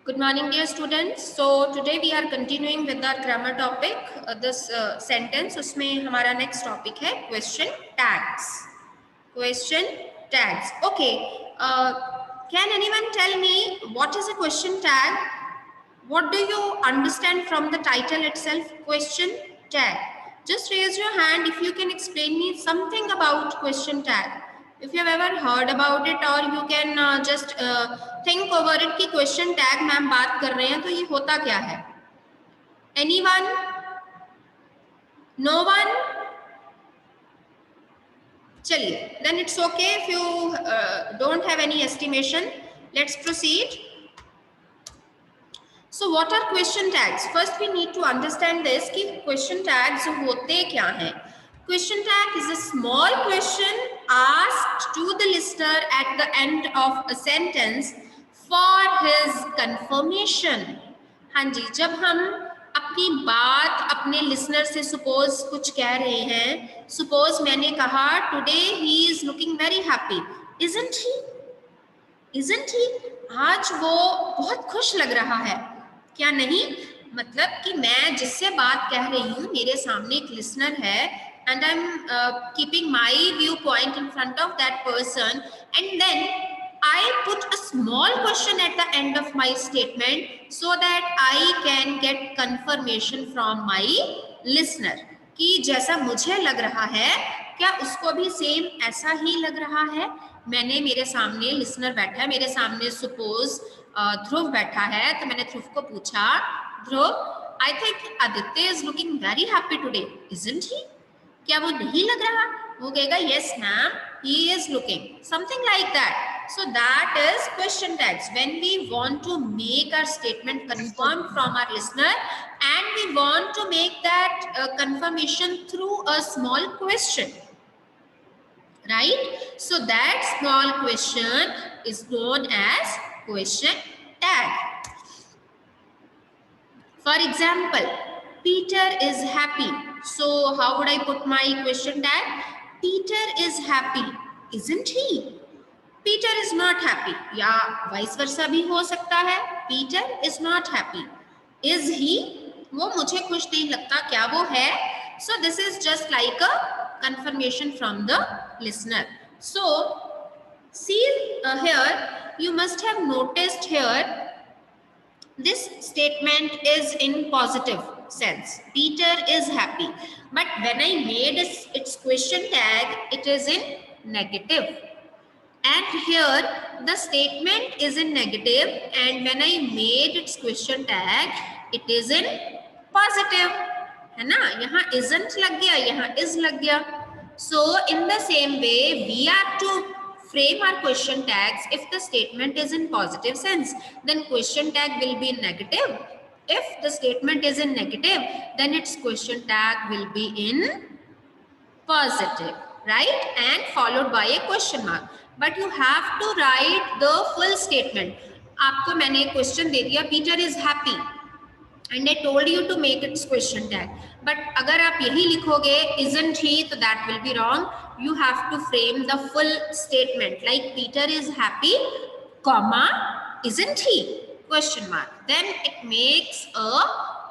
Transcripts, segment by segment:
Good morning, dear students. So today we are continuing with our grammar topic. This sentence, उसमें हमारा next topic है question tags. Question tags. Okay. Can anyone tell me what is a question tag? What do you understand from the title itself? Question tag. Just raise your hand if you can explain me something about question tag. If you have ever heard about it or you can just think over it कि question tag ma'am बात कर रहे हैं तो ये होता क्या है? Anyone? No one? चलिए, then it's okay if you don't have any estimation. Let's proceed. So what are question tags? First we need to understand this कि question tags होते क्या हैं? Question tag is a small question asked to the listener at the end of a sentence for his confirmation. हाँ जी, जब हम अपनी बात अपने लिसनर से सपोज कुछ कह रहे हैं, सपोज मैंने कहा today he is looking very happy, isn't he? Isn't he? आज वो बहुत खुश लग रहा है, क्या नहीं? मतलब कि मैं जिससे बात कह रही हूँ, मेरे सामने एक लिसनर है and I'm keeping my viewpoint in front of that person, and then I put a small question at the end of my statement so that I can get confirmation from my listener कि जैसा मुझे लग रहा है क्या उसको भी same ऐसा ही लग रहा है. मैंने मेरे सामने लिसनर बैठा है, मेरे सामने सपोज ध्रुव बैठा है, तो मैंने ध्रुव को पूछा, Dhruv I think Aditya is looking very happy today, isn't he? क्या वो नहीं लग रहा? वो कहेगा yes ma'am he is looking, something like that. So that is question tags. When we want to make our statement confirmed from our listener and we want to make that confirmation through a small question, right? So that small question is known as question tag. For example, Peter is happy. So how would I put my question tag? Peter is happy, isn't he? Peter is not happy. या vice versa भी हो सकता है. Peter is not happy. Is he? वो मुझे खुश नहीं लगता, क्या वो है? So this is just like a confirmation from the listener. So see here, you must have noticed here, this statement is in positive sense. Peter is happy. But when I made its question tag, it is in negative. And here the statement is in negative, and when I made its question tag, it is in positive. है ना? यहाँ isn't लग गया, यहाँ is लग गया. So in the same way, we are to frame our question tags. If the statement is in positive sense, then question tag will be in negative. If the statement is in negative, then its question tag will be in positive, right? And followed by a question mark. But you have to write the full statement. आपको मैंने question दे दिया, Peter is happy, and I told you to make its question tag. But अगर आप यही लिखोगे isn't he, तो that will be wrong. You have to frame the full statement like Peter is happy, comma, isn't he? Question mark. Then it makes a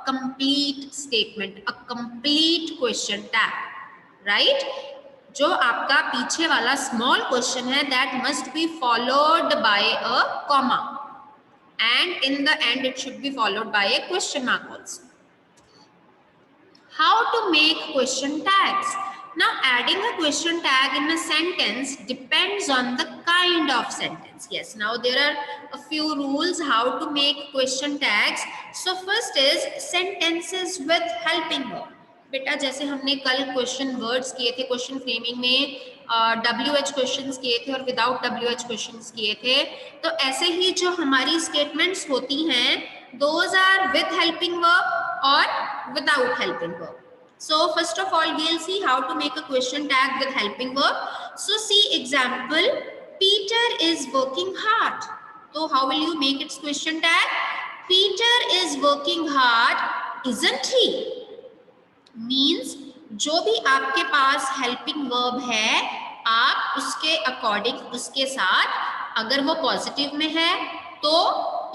complete statement, a complete question tag, right? जो आपका पीछे वाला small question है, that must be followed by a comma, and in the end it should be followed by a question mark also. How to make question tags? Now adding a question tag in a sentence depends on the kind of sentence. Yes, now there are a few rules how to make question tags. So first is sentences with helping verb. बेटा जैसे हमने कल question words किए थे, question framing में WH questions किए थे और विदाउट WH क्वेश्चंस किए थे, तो ऐसे ही जो हमारी स्टेटमेंट्स होती हैं, those are with helping verb और without helping verb. So first of all, we'll see how to make a question tag with helping verb. So see example, Peter is working hard. So how will you make its question tag? Peter is working hard, isn't he? Means जो भी आपके पास helping verb है, आप उसके according उसके साथ, अगर वो पॉजिटिव में है तो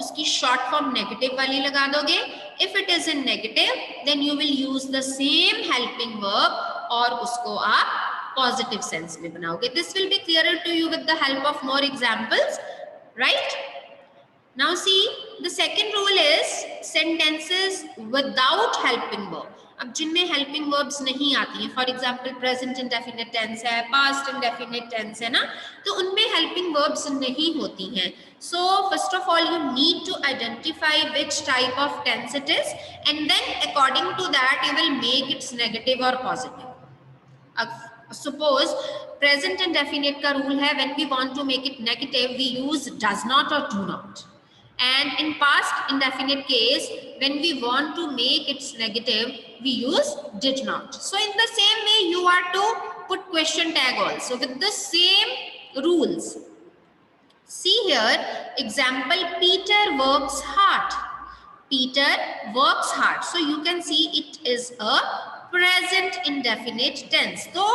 उसकी शॉर्ट फॉर्म नेगेटिव वाली लगा दोगे. If it is in negative then you will use the same helping verb और उसको आप पॉजिटिव सेंस में बनाओगे. This will be clearer to you with the help of more examples, right? Now see, the second rule is sentences without helping verb. अब जिनमें helping verbs नहीं आती हैं, for example present indefinite tense है, past indefinite tense है ना, तो उनमें helping verbs नहीं होती हैं. So first of all you need to identify which type of tense it is, and then according to that you will make its negative or positive. Suppose present indefinite का rule है, when we want to make it negative we use does not or do not. And in past indefinite case, when we want to make its negative, we use did not. So in the same way, you are to put question tag also with the same rules. See here, example, Peter works hard. Peter works hard. So you can see it is a present indefinite tense. तो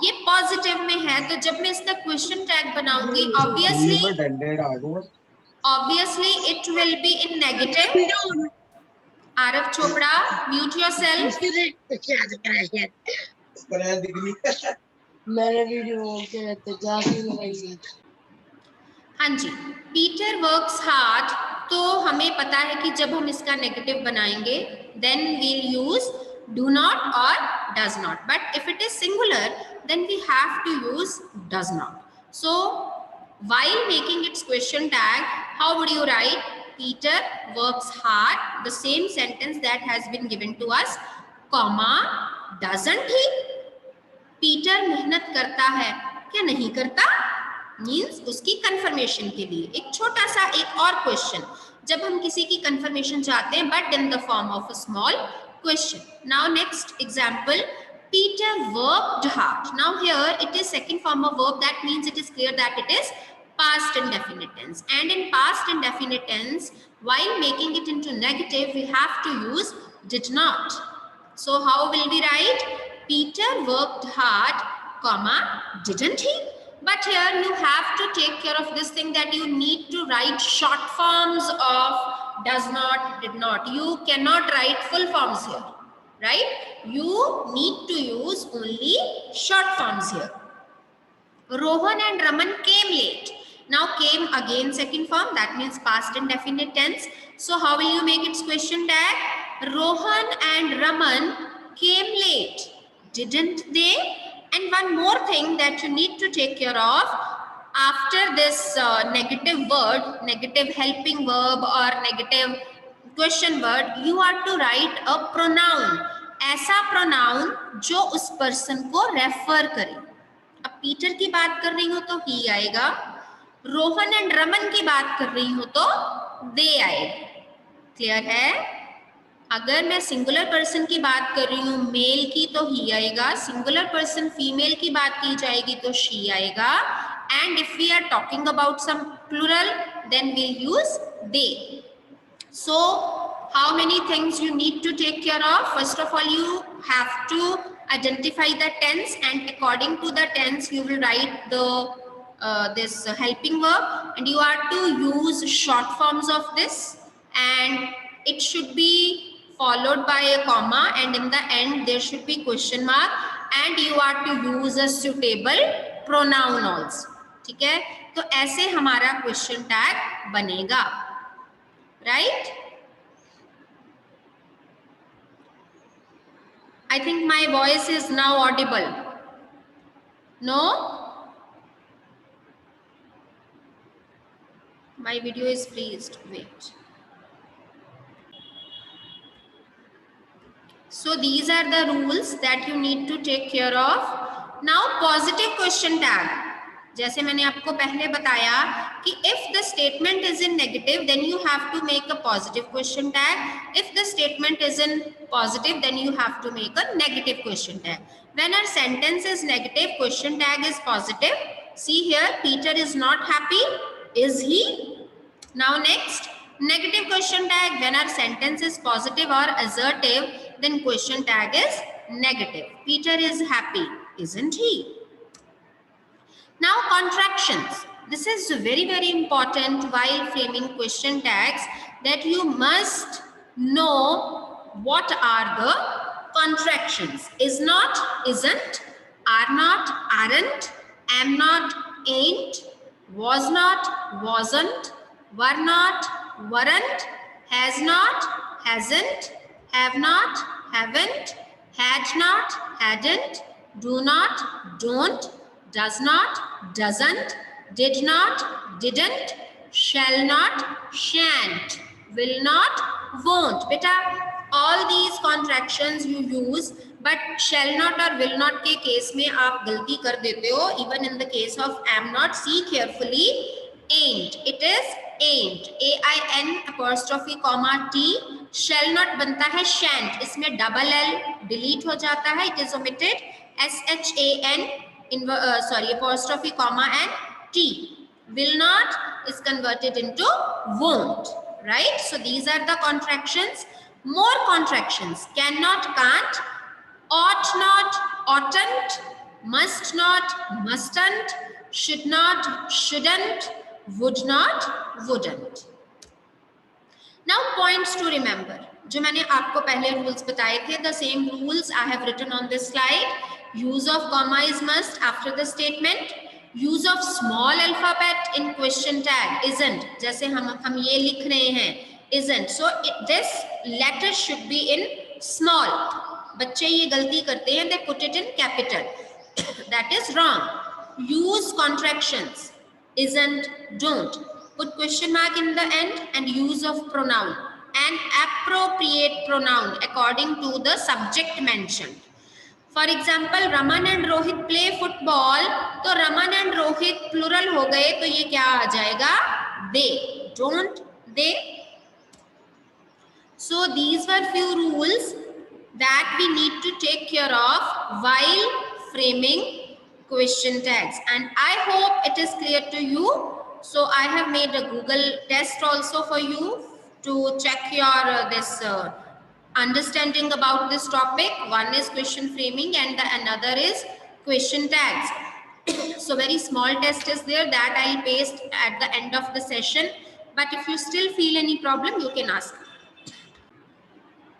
ये positive में है, तो जब मैं इसका question tag बनाऊंगी, obviously it will be in negative. Arav Chopra, mute yourself. हाँ जी, Peter works hard. तो हमें पता है कि जब हम इसका नेगेटिव बनाएंगे then we'll use do not or does not. But if it is singular then we have to use does not. So while making its question tag, how would you write? Peter works hard, the same sentence that has been given to us, comma, doesn't he? Peter मेहनत करता है क्या नहीं करता? Means उसकी confirmation के लिए एक छोटा सा एक और question. जब हम किसी की confirmation चाहते हैं, but in the form of a small question. Now next example, Peter worked hard. Now here it is second form of verb, that means it is clear that it is past indefinite tense. And in past indefinite tense, while making it into negative, we have to use did not. So how will we write? Peter worked hard, comma, didn't he? But here you have to take care of this thing that you need to write short forms of does not, did not. You cannot write full forms here, right? You need to use only short forms here. Rohan and Raman came late. Now came again second form, that means past indefinite tense. So how will you make its question tag? Rohan and Raman came late, didn't they? And one more thing that you need to take care of, after this negative word, negative helping verb or negative question word, you are to write a pronoun. ऐसा pronoun जो उस person को refer करे. अब Peter की बात कर रही हूं तो ही आएगा, रोहन एंड रमन की बात कर रही हूं तो दे आएगा. क्लियर है? अगर मैं सिंगुलर पर्सन की बात कर रही हूं मेल की तो ही आएगा, सिंगुलर पर्सन फीमेल की बात की जाएगी तो शी आएगा, and if we are talking about some plural then we'll use they. So how many things you need to take care of? First of all, you have to identify the tense, and according to the tense you will write the this helping verb, and you are to use short forms of this, and it should be followed by a comma, and in the end there should be question mark, and you are to use a suitable pronoun also. ठीक है? तो ऐसे हमारा question tag बनेगा, right? I think my voice is now audible. No? My video is freezed. Wait. So these are the rules that you need to take care of. Now positive question tag. जैसे मैंने आपको पहले बताया कि if the statement is in negative then you have to make a positive question tag. If the statement is in positive then you have to make a negative question tag. When a sentence is negative, question tag is positive. See here, Peter is not happy. Is he? Now next, negative question tag. When our sentence is positive or assertive, then question tag is negative. Peter is happy, isn't he? Now contractions. This is very, very important while framing question tags, that you must know what are the contractions. Is not, isn't, are not, aren't, am not, ain't, was not, wasn't, were not, weren't, has not, hasn't, have not, haven't, had not, hadn't, do not, don't, does not, doesn't, did not, didn't, shall not, shan't, will not, won't. Beta, all these contractions you use, but shall not or will not के case में आप गलती कर देते हो. Even in the case of am not, see carefully. Ain't, it is ain't, AIN apostrophe comma T. Shall not बनता है shan't, इसमें double L delete हो जाता है, it is omitted. SHAN apostrophe comma and T. Will not is converted into won't, right? So these are the contractions. More contractions: cannot, can't, ought not, oughtn't, must not, mustn't, should not, shouldn't, would not, wouldn't. Now points to remember, जो मैंने आपको पहले rules बताए थे, the same rules I have written on this slide. Use of comma is must after the statement. Use of small alphabet in question tag isn't. जैसे हम ये लिख रहे हैं isn't, so this letter should be in small. बच्चे ये गलती करते हैं, they put it in capital. That is wrong. Use contractions isn't, don't. Put question mark in the end, and use of pronoun and appropriate pronoun according to the subject mentioned. For example, Raman and Rohit play football. तो Raman and Rohit plural हो गए, तो ये क्या आ जाएगा? They. Don't they? So these were few rules that we need to take care of while framing question tags, and I hope it is clear to you. So I have made a Google test also for you to check your understanding about this topic. One is question framing and the another is question tags. So very small test is there that I'll paste at the end of the session, but if you still feel any problem, you can ask.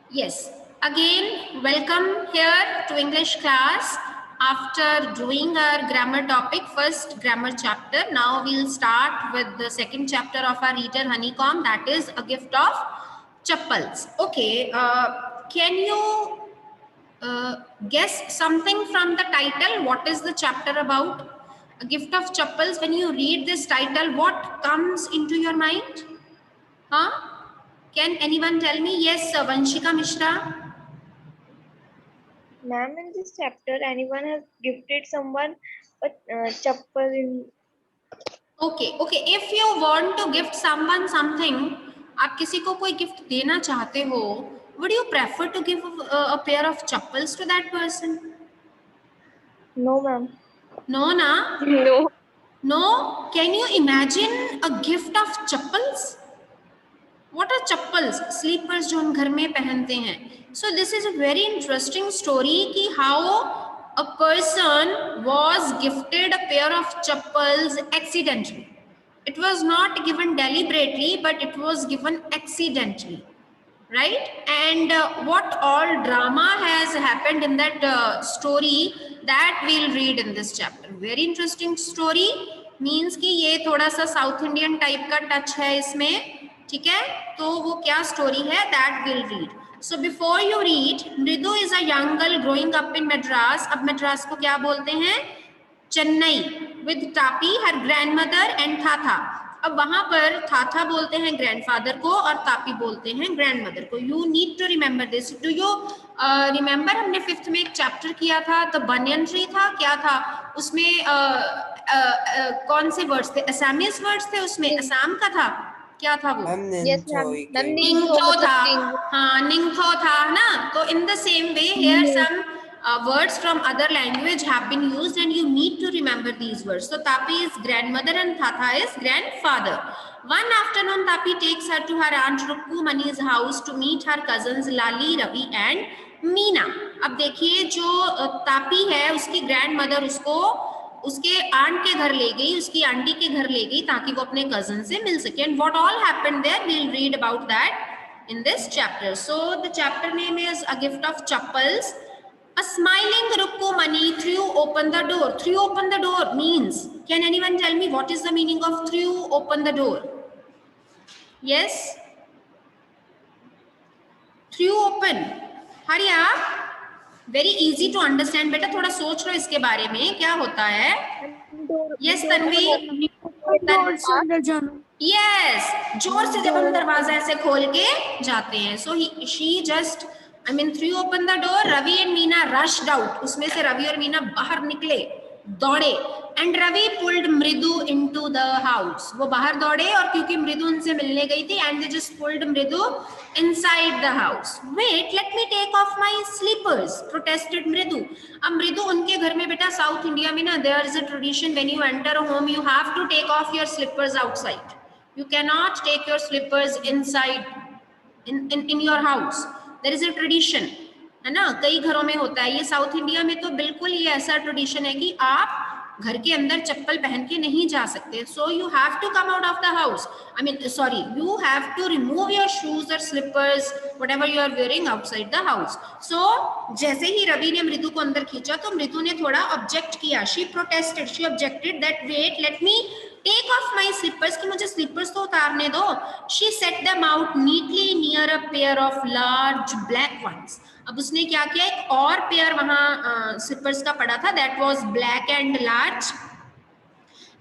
Yes, again welcome here to English class. After doing our grammar topic, first grammar chapter, now we'll start with the second chapter of our reader honeycomb, that is a gift of chappals. Okay, can you guess something from the title? What is the chapter about? A gift of chappals. When you read this title, what comes into your mind? Huh? Can anyone tell me? Yes, Vanshika Mishra. Ma'am, in this chapter, anyone has gifted someone a chappal in. Okay. If you want to gift someone something, आप किसी को कोई gift देना चाहते हो, would you prefer to give a pair of chappals to that person? No, ma'am. No, na? No. No. Can you imagine a gift of chappals? What are chappals? Sleepers जो हम घर में पहनते हैं. So this is a very interesting story कि how a person was gifted a pair of chappals accidentally. It was not given deliberately, but it was given accidentally, right? And what all drama has happened in that story, that we'll read in this chapter. Very interesting story. Means कि ये थोड़ा सा south Indian type का touch है इसमें, ठीक है? तो वो क्या स्टोरी है, that we'll read. So before you read, Mridu is a young girl growing up in Madras. अब मद्रास को क्या बोलते हैं? Chennai. With Tapi, her grandmother, and Tata. अब वहां पर थाथा बोलते हैं ग्रैंडफादर को और तापी बोलते हैं ग्रैंडमदर को. You need to remember this. Do you remember हमने 5th में एक चैप्टर किया था, द बनियन ट्री था, क्या था उसमें? कौन से वर्ड्स थे? असमीज वर्ड्स थे उसमें, असम का था, क्या था वो? Yes, ma'am. निंगथो था. हाँ, निंगथो था ना. तो in the same way here some words from other language have been used and you need to remember these words. So Tapi is grandmother and Tata is grandfather. One afternoon Tapi takes her to her aunt Rukkumani's house to meet her cousins Lali, Ravi and Meena. अब देखिए जो तापी है उसकी grandmother उसको उसके aunt के घर ले गई, उसकी आंटी के घर ले गई ताकि वो अपने कजन से मिल सके. And what all happened there, we will read about that in this chapter. So the chapter name is A Gift of Chappals. A smiling Rukkumani threw open the door. Threw open the door means, can anyone tell me what is the meaning of threw open the door? Yes? Threw open. Hurry up. Very easy to understand. बेटा थोड़ा सोच लो इसके बारे में क्या होता है. Yes, Tanvi. Yes, जोर से जब हम दरवाजा ऐसे खोल के जाते हैं. So she just, I mean, threw open the door. Ravi and Meena rushed out. उसमें से रवि और मीना बाहर निकले, दौड़े. And Ravi pulled Mridu into the house. वो बाहर दौड़े और क्योंकि मृदु उनसे मिलने गई थी, and they just pulled Mridu inside the house. Wait, let me take off my slippers, protested Mridu. अब मृदु उनके घर में बेटा साउथ इंडिया में ना, there is a tradition when you enter a home you have to take off your slippers outside. You cannot take your slippers inside in your house. There is a tradition, है ना. कई घरों में होता है ये. साउथ इंडिया में तो बिल्कुल ये ऐसा ट्रेडिशन है कि आप घर के अंदर चप्पल पहन के नहीं जा सकते. So you have to come out of the house. I mean, sorry, you have to remove your shoes or slippers, whatever you are wearing outside the house. So जैसे ही रवि ने मृदु को अंदर खींचा तो मृदु ने थोड़ा ऑब्जेक्ट किया. She protested, she objected that wait, let me take off my slippers, कि मुझे स्लीपर्स तो उतारने दो. She set them out neatly near a pair of large black ones. अब उसने क्या किया, एक और पेयर वहां स्लीपर्स का पड़ा था, that was black and large.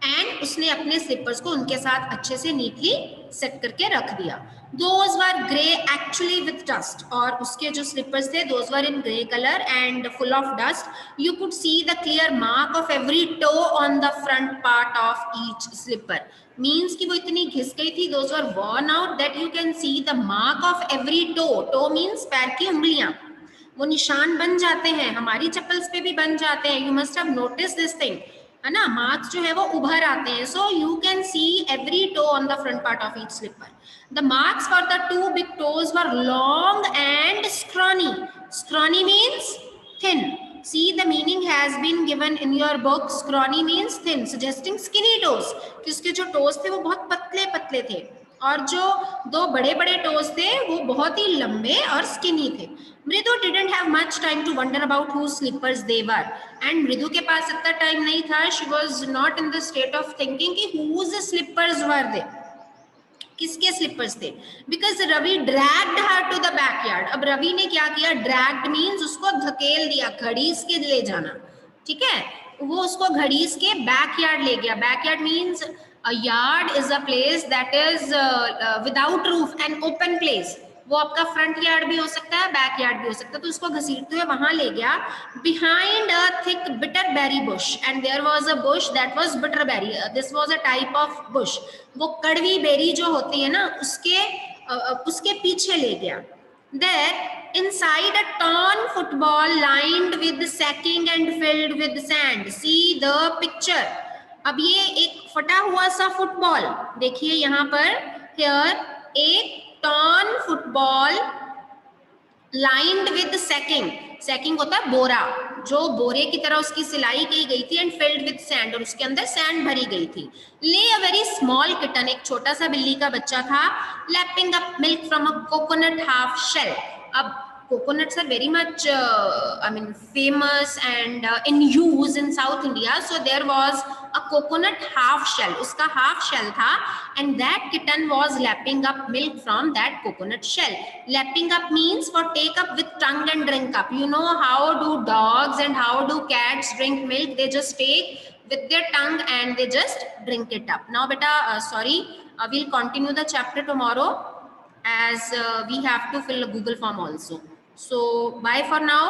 And उसने अपने स्लीपर्स को उनके साथ अच्छे से नीटली सेट करके रख दिया. Those were grey actually with dust. और उसके जो स्लीपर्स थे, those were in grey color and full of dust. You could see the clear mark of every toe on the front part of each slipper. Means कि वो इतनी घिस गई थी, those were worn out that you can see the mark of every toe. Toe means पैर की उंगलियां. वो निशान बन जाते हैं, हमारी चप्पल्स पे भी बन जाते हैं. You must have notice this thing, है ना. मार्क्स जो है वो उभर आते हैं. So you can see every toe on the front part of each slipper. The marks for the two big toes were long and scrawny. Scrawny means thin. See, the meaning has been given in your book. Scrawny means thin, suggesting skinny toes. कि उसके जो toes थे वो बहुत पतले पतले थे और जो दो बड़े बड़े टोज थे वो बहुत ही लंबे और स्किनी थे. मृदु didn't have much time to wonder about whose slippers they were. And मृदु के पास इतना टाइम नहीं था. She was not in the state of thinking कि whose slippers were they. किसके स्लीपर्स थे. Because Ravi dragged her to the backyard. अब रवि ने क्या किया, ड्रैग्ड मीन्स उसको धकेल दिया, घड़ीस के ले जाना. ठीक है, वो उसको घड़ीस के बैकयार्ड ले गया. Backyard means a yard is a place that is without roof, an open place. वो आपका फ्रंट यार्ड भी हो सकता है, बैक यार्ड भी हो सकता है. तो उसको घसीटते हुए वहां ले गया. Behind a thick bitter berry bush, and there was a bush that was bitter berry. This was a type of bush. वो कड़वी बेरी जो होती है ना, उसके पीछे ले गया. There inside a torn football lined with sacking and filled with sand. See the picture. अब ये एक फटा हुआ सा फुटबॉल देखिए यहाँ पर. हियर एक torn football lined with sacking. Sacking होता है बोरा, जो बोरे की तरह उसकी सिलाई की गई थी. एंड फिल्ड विद सैंड, और उसके अंदर सैंड भरी गई थी. ले अ वेरी स्मॉल किटन, एक छोटा सा बिल्ली का बच्चा था. Lapping up milk from a coconut half shell. अब coconuts are very much famous and in use in South India. So there was a coconut half shell. उसका half shell था, and that kitten was lapping up milk from that coconut shell. Lapping up means for take up with tongue and drink up. You know how do dogs and how do cats drink milk? They just take with their tongue and they just drink it up. Now beta, we'll continue the chapter tomorrow as we have to fill a Google form also. So bye for now.